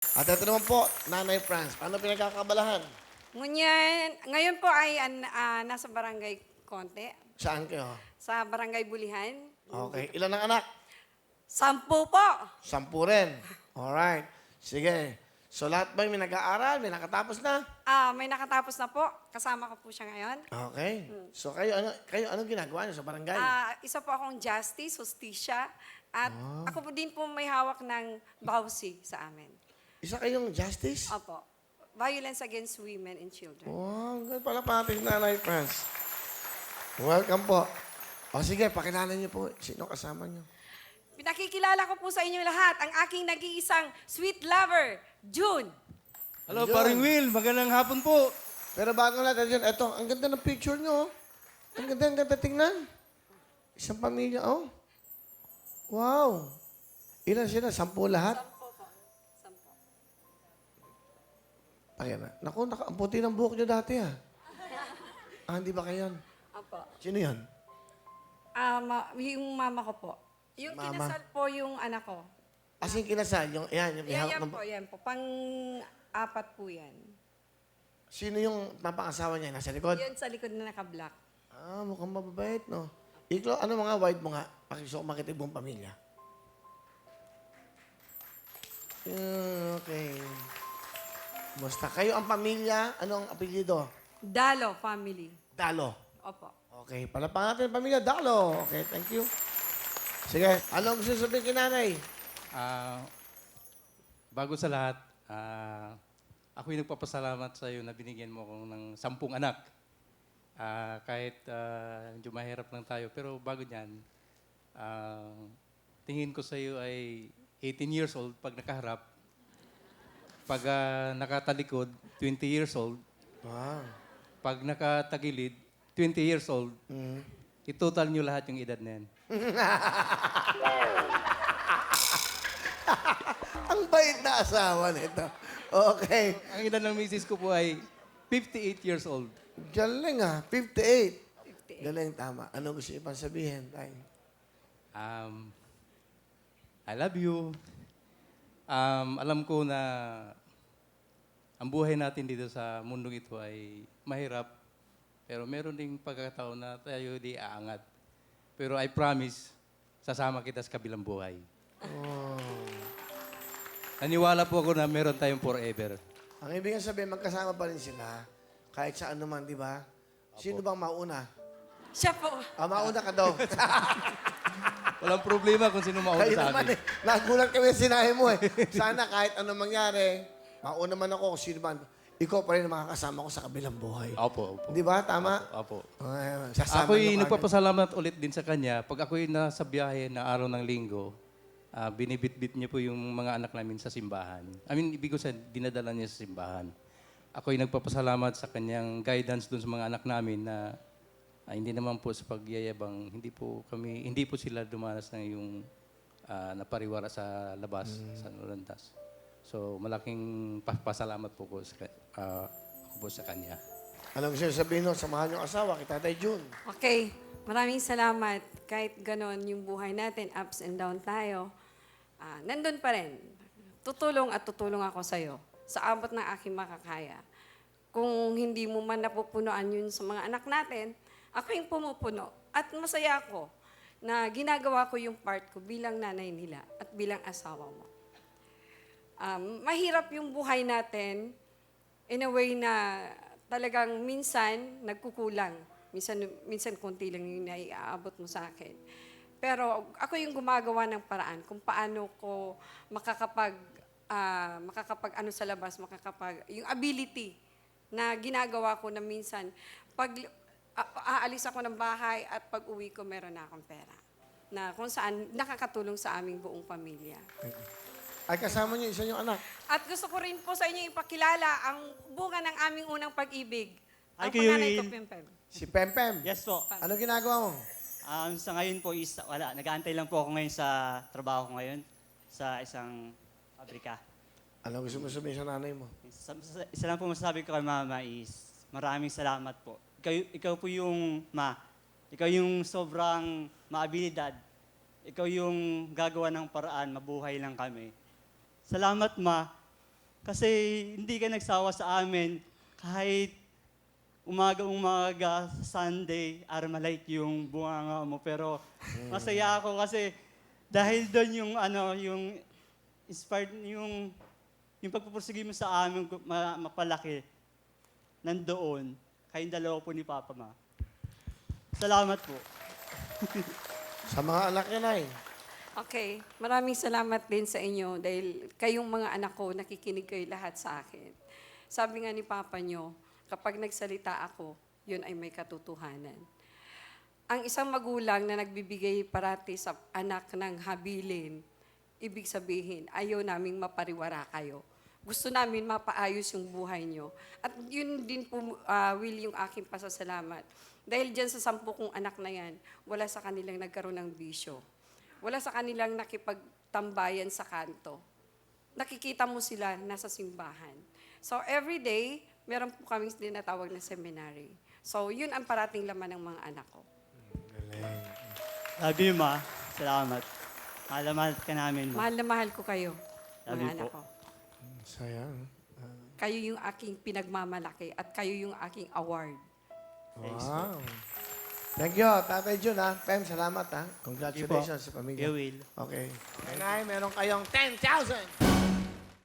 At ito naman po, Nanay Franz, paano pinagkakabalahan? Ngayon po ay nasa Barangay Konte, Saan kayo? sa Barangay Bulihan. Okay. Ilan ang anak? 10 po. 10 rin. Alright. Sige. So lahat ba may nag-aaral? May nakatapos na? May nakatapos na po. Kasama ko po siya ngayon. Okay. So anong ginagawa niyo sa barangay? Isa po akong justice, hustisya, at ako po din po may hawak ng bawsi sa amin. Isa kayong justice? Opo. Violence against women and children. Wow, ganun pala pating Nanay Franz. Welcome po. O sige, pakilala niyo po. Sino kasama niyo? Pinakikilala ko po sa inyo lahat ang aking nag-iisang sweet lover, June. Hello, Yun. Paring Will. Magandang hapon po. Pero bago natin yun, eto, ang ganda ng picture niyo. Oh. Ang ganda tingnan. Isang pamilya, oh. Wow. Ilan sila? 10 lahat? 10 po. 10. Ayan na. Naku, ang puti ng buhok niyo dati, ah. Hindi ba kayo yan? Opo. Sino yan? Yung mama ko po. Yung Mama. kinasal po yung anak ko. As in kinasal, yung may hawak Yan ng... po, yan po. Pang-apat po yan. Sino yung papangasawa niya? Nasa likod? Yan sa likod na naka-black. Mukhang mababait, no? Ikaw, ano mga white mo nga? Pakisuko makita yung buong pamilya. Okay. Basta kayo ang pamilya, ano ang apelyido? Dalo family. Dalo. Opo. Okay, palapakan natin ang pamilya, Dalo. Okay, thank you. Sige, anong gusto sabihin kay nanay? Bago sa lahat, ako'y nagpapasalamat sa iyo na binigyan mo ako ng 10 anak. Kahit medyo mahirap lang tayo, pero bago niyan, tingin ko sa iyo ay 18 years old pag nakaharap. Pag nakatalikod, 20 years old. Wow. Pag nakatagilid, 20 years old. I-total niyo lahat yung edad na yan. Ang bait na asawa nito. Okay. Ang edad ng misis ko po ay 58 years old. Galing 58. Galing, tama. Ano gusto niyo pang sabihin, tay? I love you. Alam ko na ang buhay natin dito sa mundong ito ay mahirap. Pero meron ding pagkakataon na tayo di aangat. Pero I promise, sasama kita sa kabilang buhay. Oh. Naniwala po ako na meron tayong forever. Ang ibig sabihin, magkasama pa rin sila. Kahit saan naman, di ba? Sino bang mauna? Siya po. Mauna ka daw. Walang problema kung sino mauna Kayo sa naman amin. Nagulat kami sa sinabi mo eh. Sana kahit anong mangyari, mauna man ako kung sino man. Ikaw pa rin ang makakasama ko sa kabilang buhay. Opo, opo. Di ba? Tama? Opo. Sasama Ako'y niyo nagpapasalamat ulit din sa kanya. Pag ako'y nasa biyahe na araw ng linggo, binibitbit niya po yung mga anak namin sa simbahan. Ibig ko sabihin, dinadala niya sa simbahan. Ako'y nagpapasalamat sa kanyang guidance dun sa mga anak namin na hindi naman po sa pagyayabang, hindi po sila dumanas ng yung napariwara sa labas, sa Norantas. So, malaking pasalamat po ko ako po sa kanya. Anong gusto niyo sabihin nun? Samahan yung asawa, kita Tatay June. Okay. Maraming salamat. Kahit ganon yung buhay natin, ups and down tayo, nandun pa rin. Tutulong at tutulong ako sa'yo sa abot ng aking makakaya. Kung hindi mo man napupunuan yun sa mga anak natin, ako yung pumupuno. At masaya ako na ginagawa ko yung part ko bilang nanay nila at bilang asawa mo. Mahirap yung buhay natin in a way na talagang minsan nagkukulang. Minsan konti lang yung naiaabot mo sa akin. Pero ako yung gumagawa ng paraan kung paano ko makakapag sa labas, yung ability na ginagawa ko na minsan, pag aalis ako ng bahay at pag uwi ko, meron na akong pera. Na kung saan nakakatulong sa aming buong pamilya. Ay, kasama niyo isa yung anak. At gusto ko rin po sa inyo ipakilala ang bunga ng aming unang pag-ibig. Hi, Ang Kuya panganay ko, Will. Pimpem. Si Pempem. Yes po. Ano ginagawa mo? Sa ngayon po is wala. Nag-aantay lang po ako ngayon sa trabaho ko ngayon sa isang pabrika. Ano gusto mo sabihin sa nanay mo? Isa lang po masasabi ko kay Mama is maraming salamat po. Ikaw po yung ikaw yung sobrang maabilidad. Ikaw yung gagawa ng paraan, mabuhay lang kami. Salamat, Ma. Kasi hindi ka nagsawa sa amin kahit umaga-umaga, Sunday, Armalite yung bunganga mo. Pero masaya ako kasi dahil doon yung yung inspired, yung pagpupursige mo sa amin mapalaki, nandoon, kayong dalawa po ni Papa Ma. Salamat po. Sa mga anak niya, Nay. Okay, maraming salamat din sa inyo dahil kayong mga anak ko, nakikinig kayo lahat sa akin. Sabi nga ni Papa nyo, kapag nagsalita ako, yun ay may katotohanan. Ang isang magulang na nagbibigay parati sa anak ng habilin, ibig sabihin, ayaw naming mapariwara kayo. Gusto namin mapaayos yung buhay nyo. At yun din po, Will, yung aking pasasalamat. Dahil dyan sa 10 kong anak na yan, wala sa kanilang nagkaroon ng bisyo. Wala sa kanilang nakipagtambayan sa kanto. Nakikita mo sila nasa simbahan. So every day, meron po kami tinatawag na seminary. So yun ang parating laman ng mga anak ko. Love you, Ma. Salamat. Mahal na mahal ka namin, Ma. Mahal na mahal ko kayo, Love mga you anak po. ko. Sayang. Kayo yung aking pinagmamalaki at kayo yung aking award. Wow. Thank you, Tatay Jun, ha. Pem, salamat, ha. Congratulations sa pamilya. You will. Okay. Nay, meron kayong 10,000.